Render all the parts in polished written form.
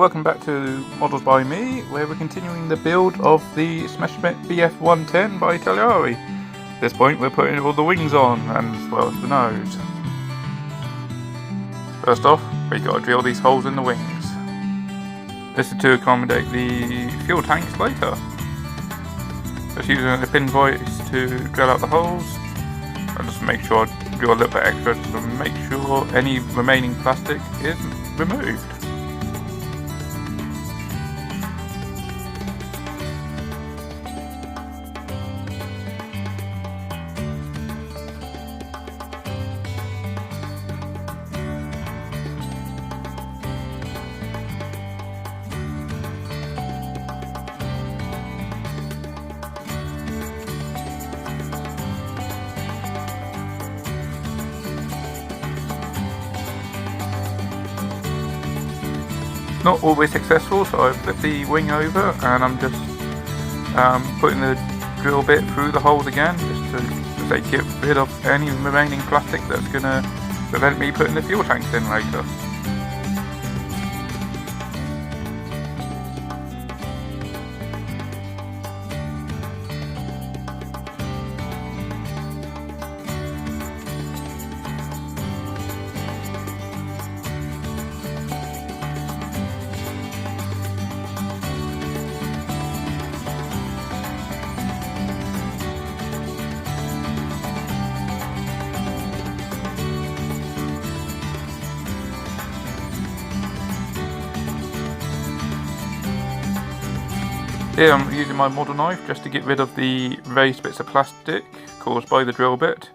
welcome back to Models by Me, where we're continuing the build of the Smashbet Bf110 by Italeri. At this point we're putting all the wings on, and as well as the nose. First off, we got to drill these holes in the wings. This is to accommodate the fuel tanks later. Just using a pin vise to drill out the holes, and just make sure I drill a little bit extra to make sure any remaining plastic is removed. Not always successful, so I flip the wing over and I'm just putting the drill bit through the holes again, just to get rid of any remaining plastic that's going to prevent me putting the fuel tanks in later. Here I'm using my model knife just to get rid of the raised bits of plastic caused by the drill bit.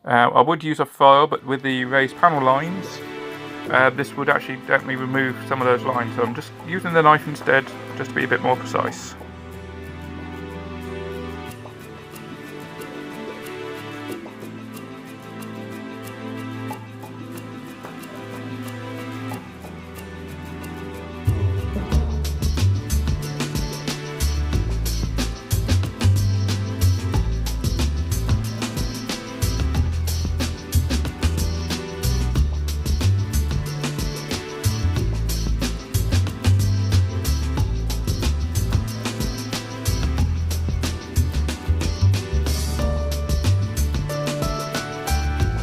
I would use a file, but with the raised panel lines, this would actually let me remove some of those lines, so I'm just using the knife instead, just to be a bit more precise.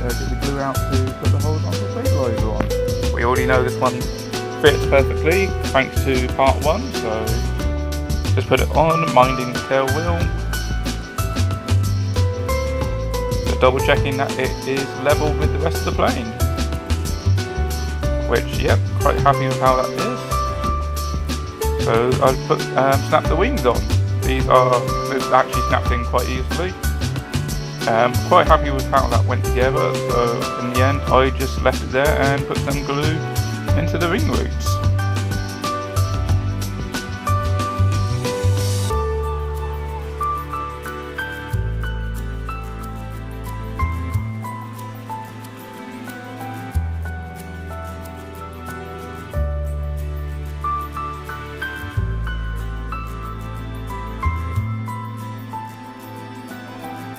Get the glue out to put the holes on the stabilizer on. We already know this one fits perfectly thanks to part 1, so just put it on, minding the tail wheel. Just double checking that it is level with the rest of the plane. Which, yep, quite happy with how that is. So I've put snap the wings on. These actually snapped in quite easily. Quite happy with how that went together, so in the end I just left it there and put some glue into the ring roots.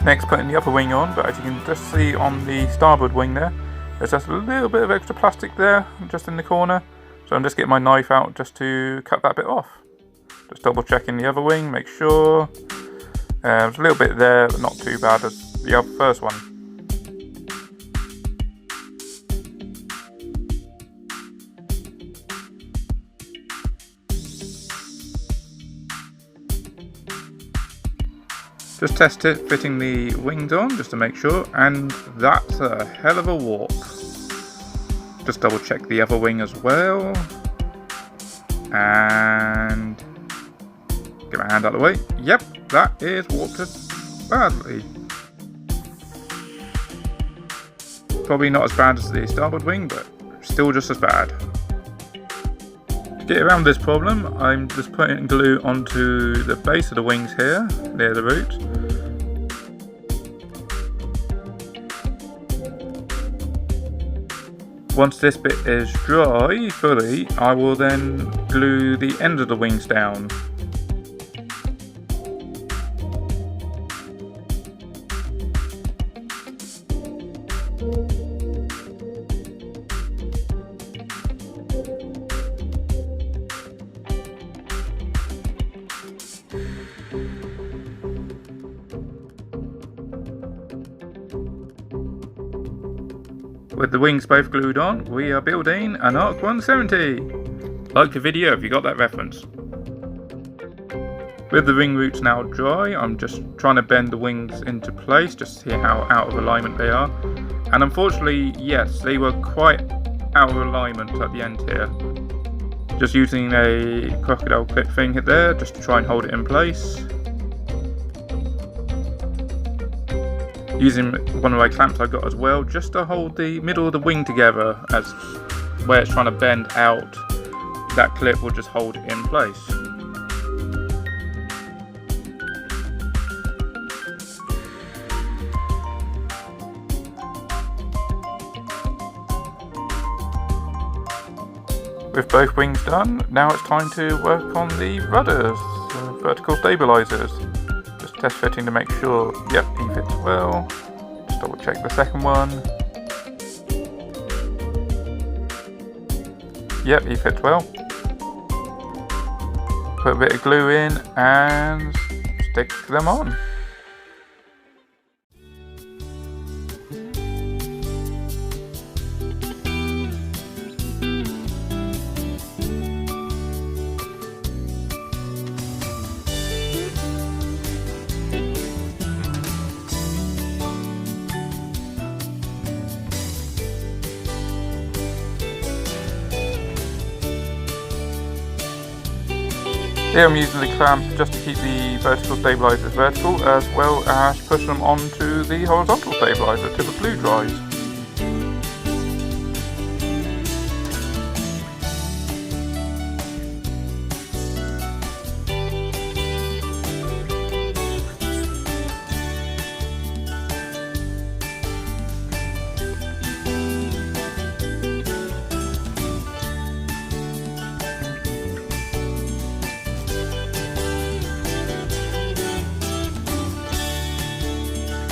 Next, putting the upper wing on, but as you can just see on the starboard wing there's just a little bit of extra plastic there, just in the corner. So I'm just getting my knife out just to cut that bit off. Just double checking the other wing, make sure. There's a little bit there, but not too bad as the first one. Just test it, fitting the wings on, just to make sure, and that's a hell of a warp. Just double check the other wing as well, and get my hand out of the way. Yep, that is warped badly. Probably not as bad as the starboard wing, but still just as bad. To get around this problem, I'm just putting glue onto the base of the wings here, near the root. Once this bit is dry fully, I will then glue the end of the wings down. With the wings both glued on, we are building an Arc 170. Like the video if you got that reference. With the ring roots now dry, I'm just trying to bend the wings into place just to see how out of alignment they are. And unfortunately, yes, they were quite out of alignment at the end here. Just using a crocodile clip thing there just to try and hold it in place. Using one of my clamps I've got as well, just to hold the middle of the wing together, as where it's trying to bend out, that clip will just hold it in place. With both wings done, now it's time to work on the rudders, vertical stabilizers. Just test fitting to make sure, yep, he fits well. Just double check the second one. Yep, he fits well. Put a bit of glue in and stick them on. Here I'm using the clamp just to keep the vertical stabilizers vertical, as well as push them onto the horizontal stabilizer till the glue dries.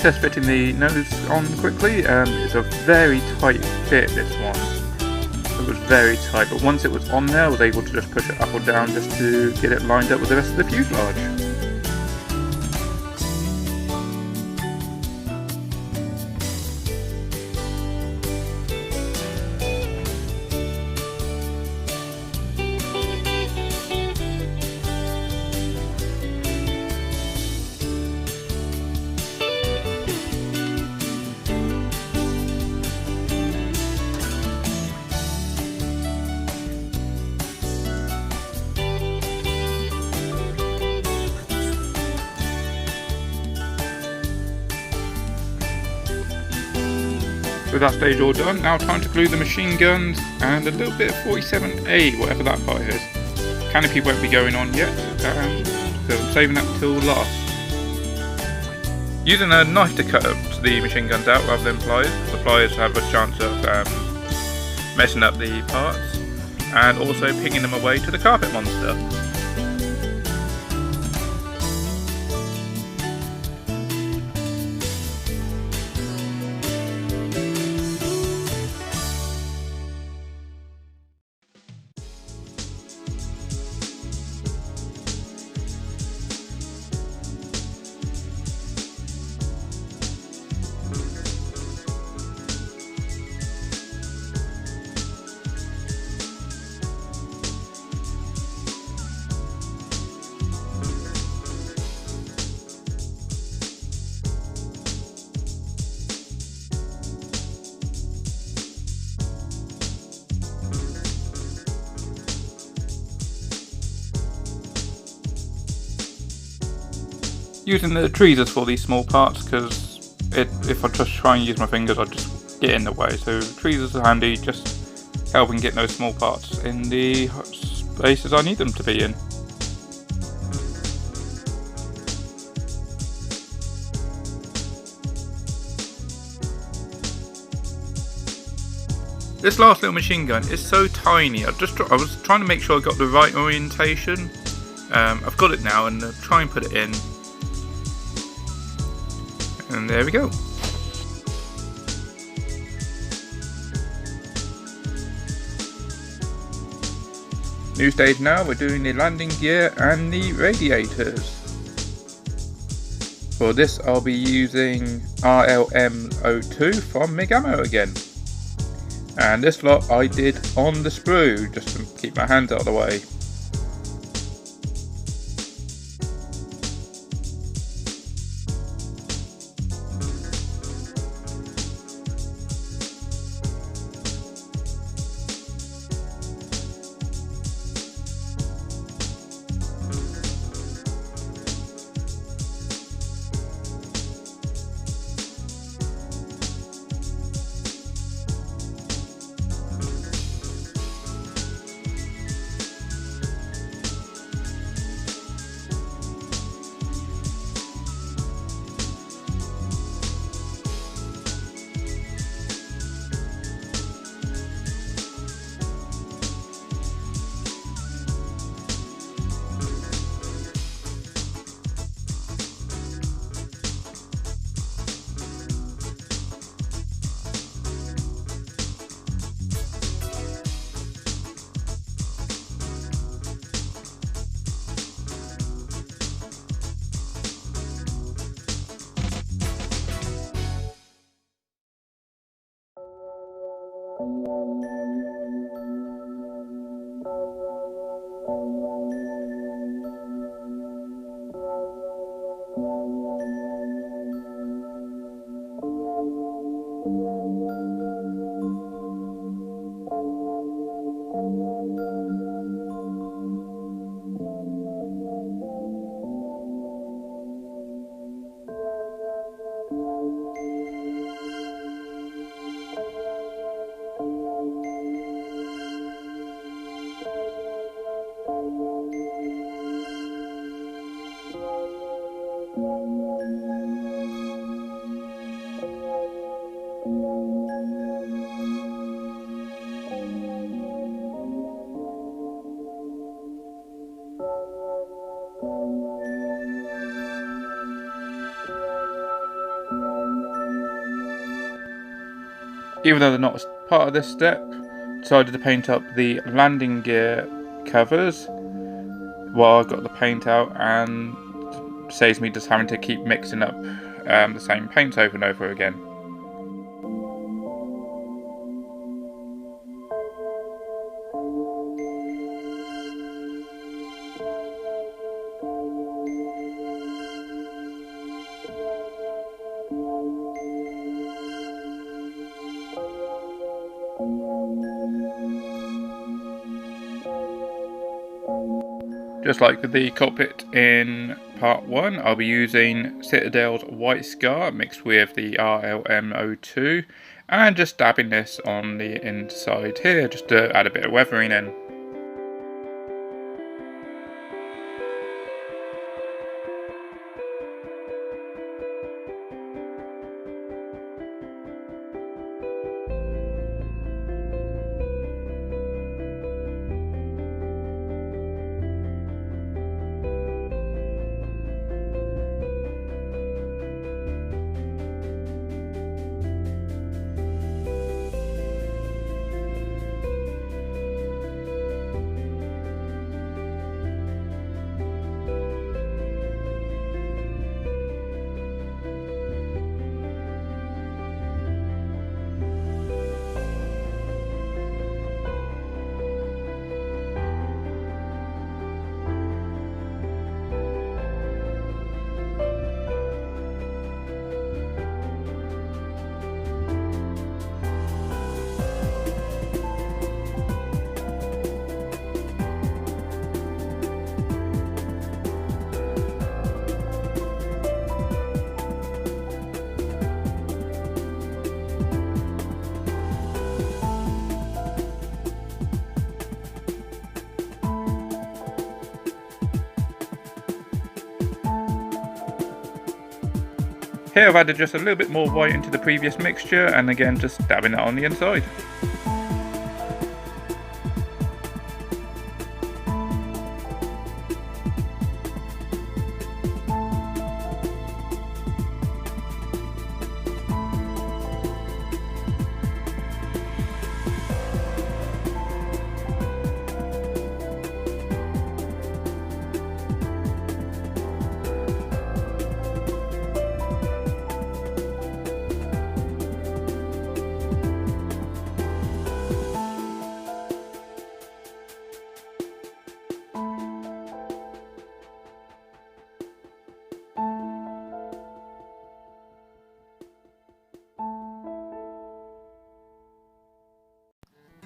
Test fitting the nose on quickly. It's a very tight fit, this one. It was very tight, but once it was on there I was able to just push it up or down just to get it lined up with the rest of the fuselage. With that stage all done, now time to glue the machine guns and a little bit of 47A, whatever that part is. Canopy won't be going on yet, so I'm saving that till last. Using a knife to cut the machine guns out rather than pliers. The pliers have a chance of messing up the parts, and also pinging them away to the carpet monster. Using the tweezers for these small parts, because if I just try and use my fingers I'll just get in the way, so tweezers are handy, just helping get those small parts in the spaces I need them to be in. This last little machine gun is so tiny. I was trying to make sure I got the right orientation. I've got it now, and I'll try and put it in. And there we go. New stage now, we're doing the landing gear and the radiators. For this I'll be using RLM02 from Mig Ammo again. And this lot I did on the sprue, just to keep my hands out of the way. Even though they're not part of this step, decided to paint up the landing gear covers while I got the paint out, and saves me just having to keep mixing up the same paints over and over again. Just like the cockpit in part 1, I'll be using Citadel's White Scar mixed with the RLM02 and just dabbing this on the inside here just to add a bit of weathering in. Here I've added just a little bit more white into the previous mixture, and again just dabbing that on the inside.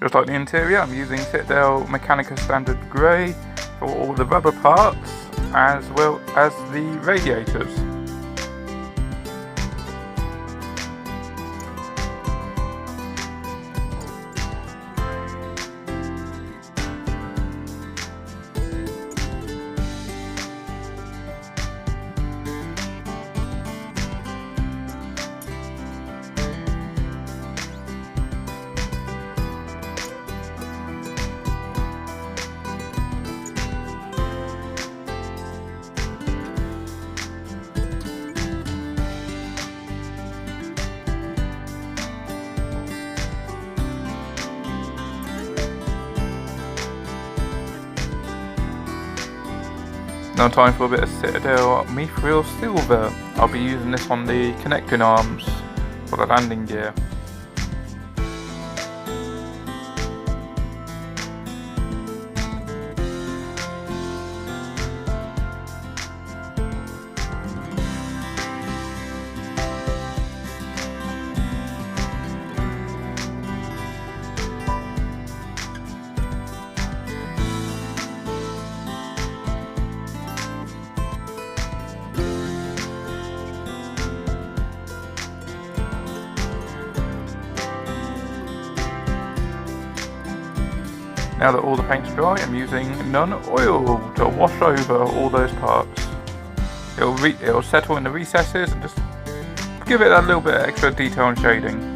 Just like the interior, I'm using Citadel Mechanica Standard Grey for all the rubber parts as well as the radiators. Now time for a bit of Citadel Mithril Silver. I'll be using this on the connecting arms for the landing gear. Now that all the paint's dry, I'm using non-oil to wash over all those parts. It'll settle in the recesses and just give it a little bit of extra detail and shading.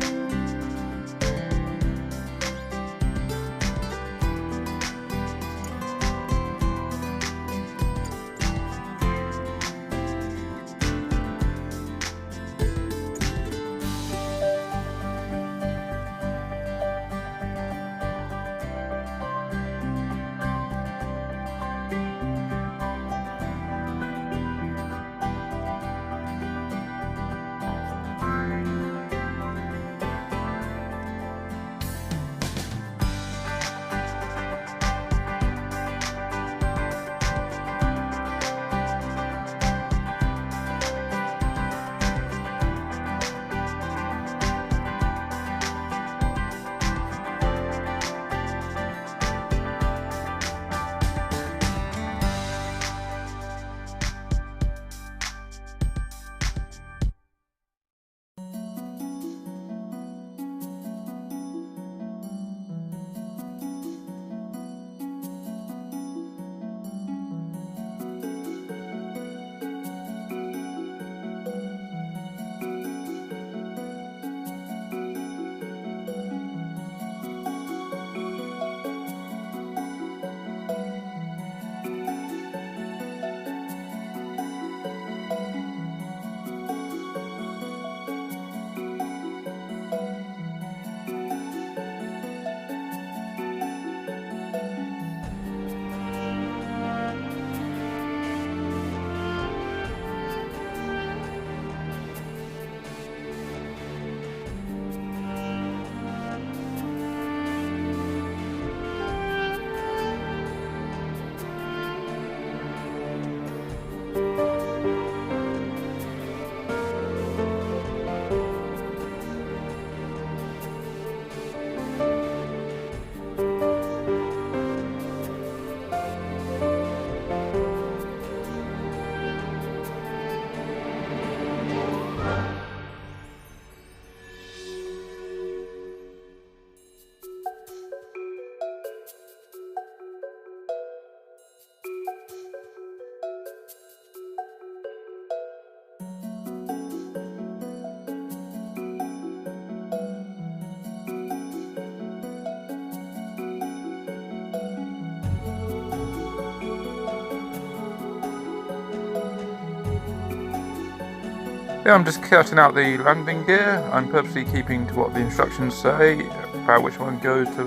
Yeah, I'm just cutting out the landing gear. I'm purposely keeping to what the instructions say about which one goes to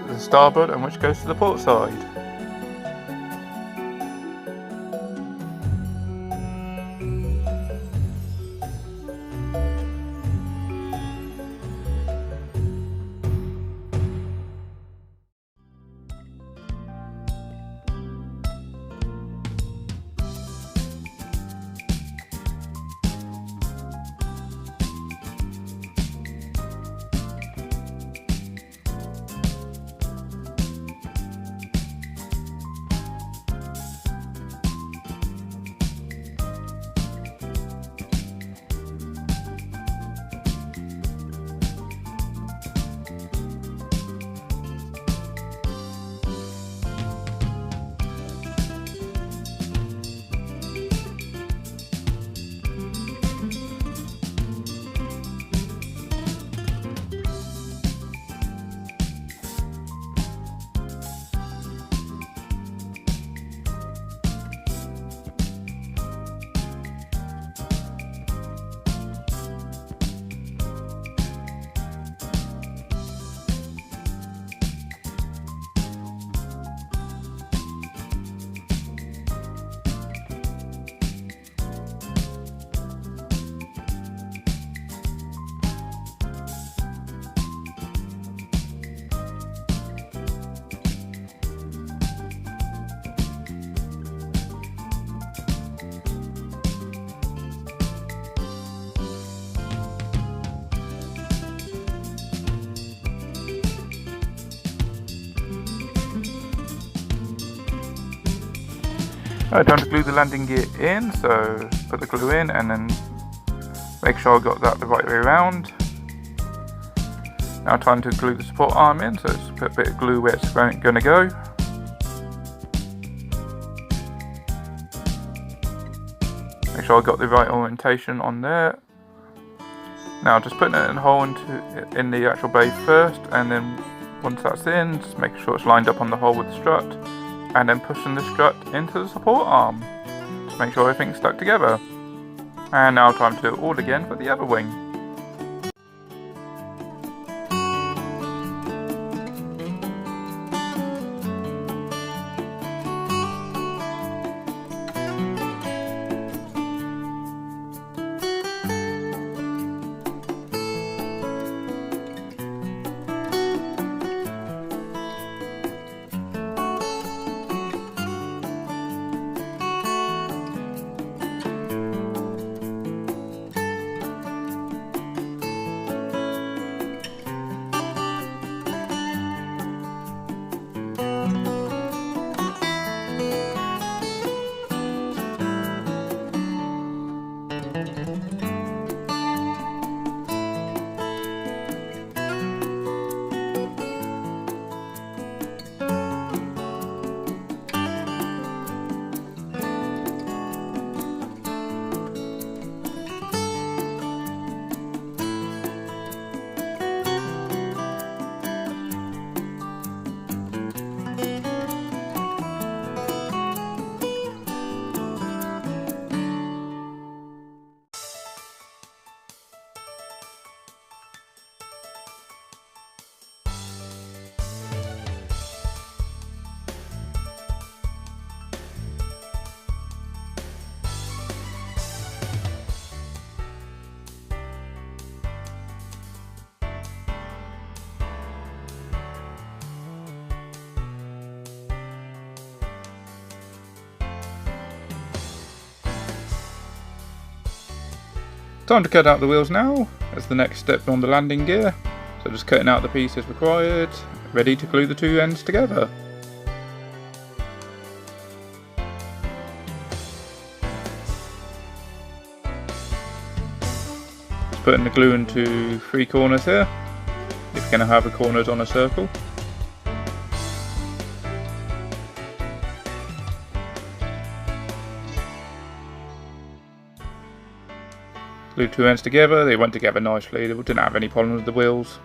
the starboard and which goes to the port side. Alright, time to glue the landing gear in, so put the glue in and then make sure I got that the right way around. Now time to glue the support arm in, so just put a bit of glue where it's going to go. Make sure I got the right orientation on there. Now just putting it in a hole in the actual bay first, and then once that's in, just make sure it's lined up on the hole with the strut, and then pushing the strut into the support arm. Just make sure everything's stuck together. And now time to do it all again for the other wing. Time to cut out the wheels now, as the next step on the landing gear. So just cutting out the pieces required, ready to glue the two ends together. Just putting the glue into 3 corners here, if you're going to have the corners on a circle. Glue 2 ends together, they went together nicely, they didn't have any problem with the wheels.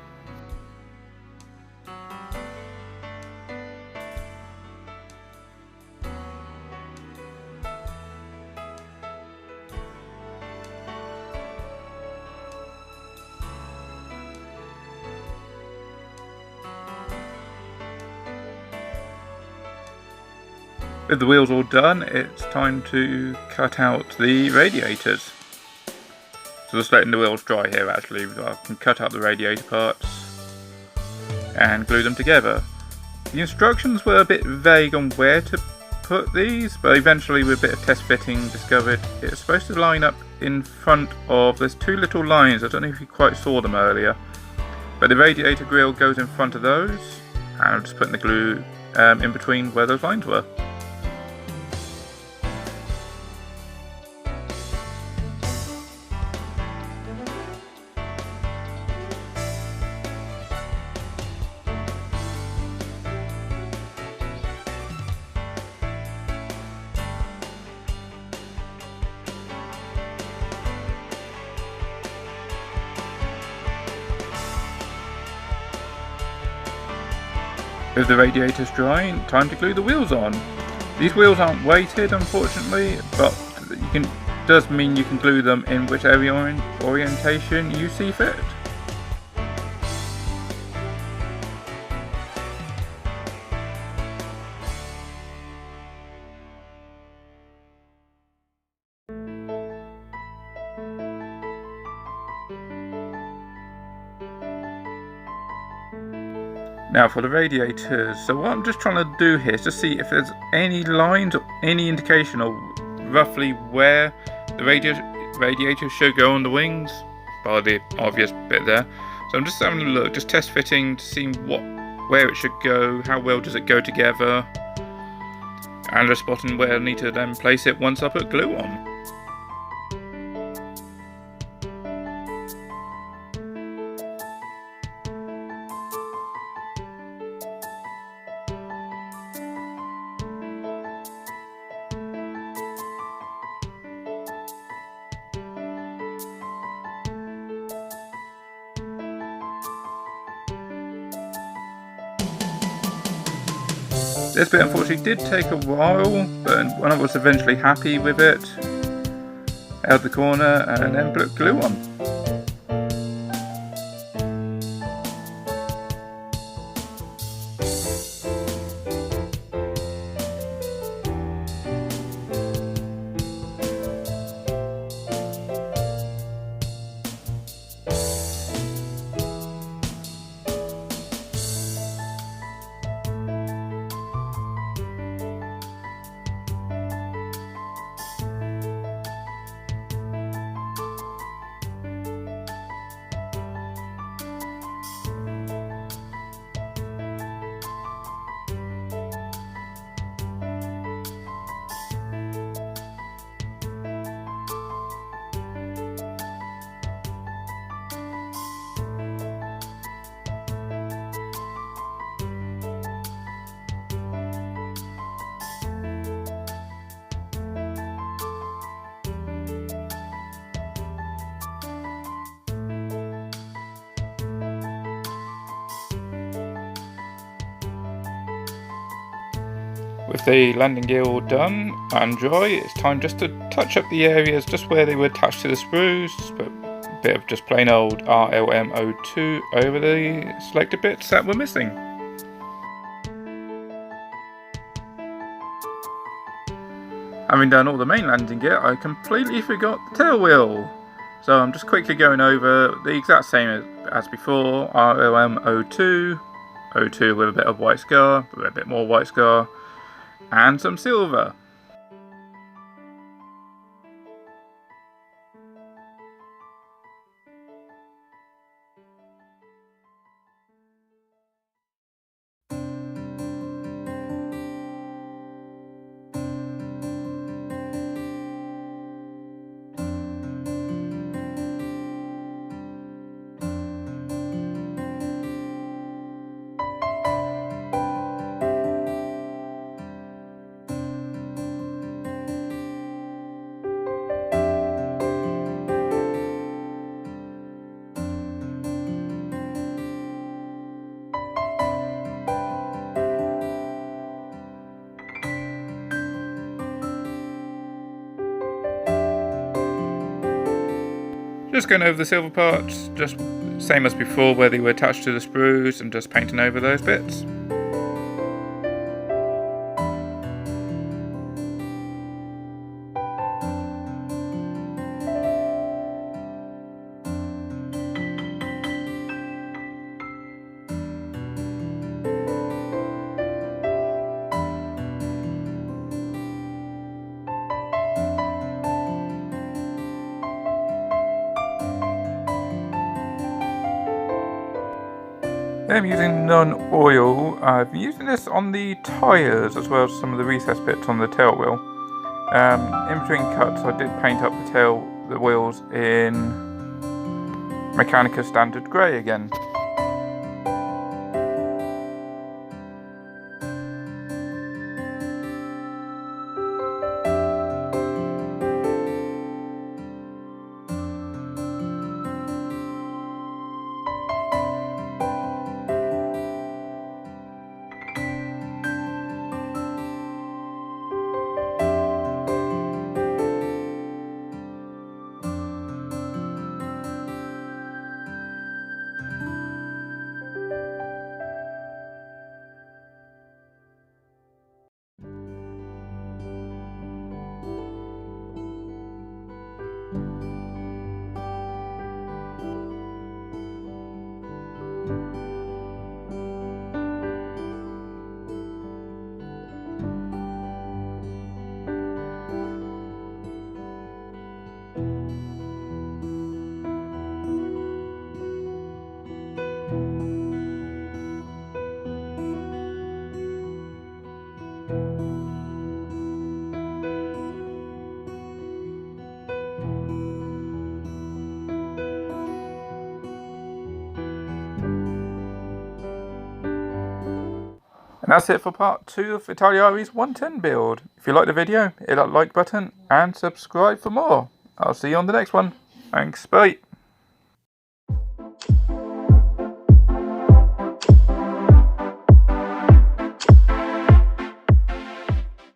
With the wheels all done, it's time to cut out the radiators. So just letting the wheels dry here actually, I can cut out the radiator parts and glue them together. The instructions were a bit vague on where to put these, but eventually with a bit of test fitting discovered it's supposed to line up in front of, there's 2 little lines, I don't know if you quite saw them earlier, but the radiator grille goes in front of those, and I'm just putting the glue in between where those lines were. With the radiators drying, time to glue the wheels on. These wheels aren't weighted unfortunately, but does mean you can glue them in whichever orientation you see fit. Now for the radiators, so what I'm just trying to do here is to see if there's any lines or any indication of roughly where the radiators should go on the wings, by the obvious bit there. So I'm just having a look, just test fitting to see where it should go, how well does it go together. And just spotting where I need to then place it once I put glue on. This bit unfortunately did take a while, but when I was eventually happy with it, held the corner and then put glue on. With the landing gear all done and dry, it's time just to touch up the areas just where they were attached to the sprues. Just put a bit of just plain old RLM02 over the selected bits that were missing. Having done all the main landing gear, I completely forgot the tail wheel. So I'm just quickly going over the exact same as before, RLM02, 02 with a bit of white scar, with a bit more white scar, and some silver. Just going over the silver parts, just same as before where they were attached to the sprues, and just painting over those bits. I'm using non-oil. I've been using this on the tyres as well as some of the recessed bits on the tail wheel. In between cuts I did paint up the wheels in Mechanica Standard Grey again. And that's it for part 2 of Italeri's 110 build. If you like the video, hit that like button and subscribe for more. I'll see you on the next one. Thanks, bye.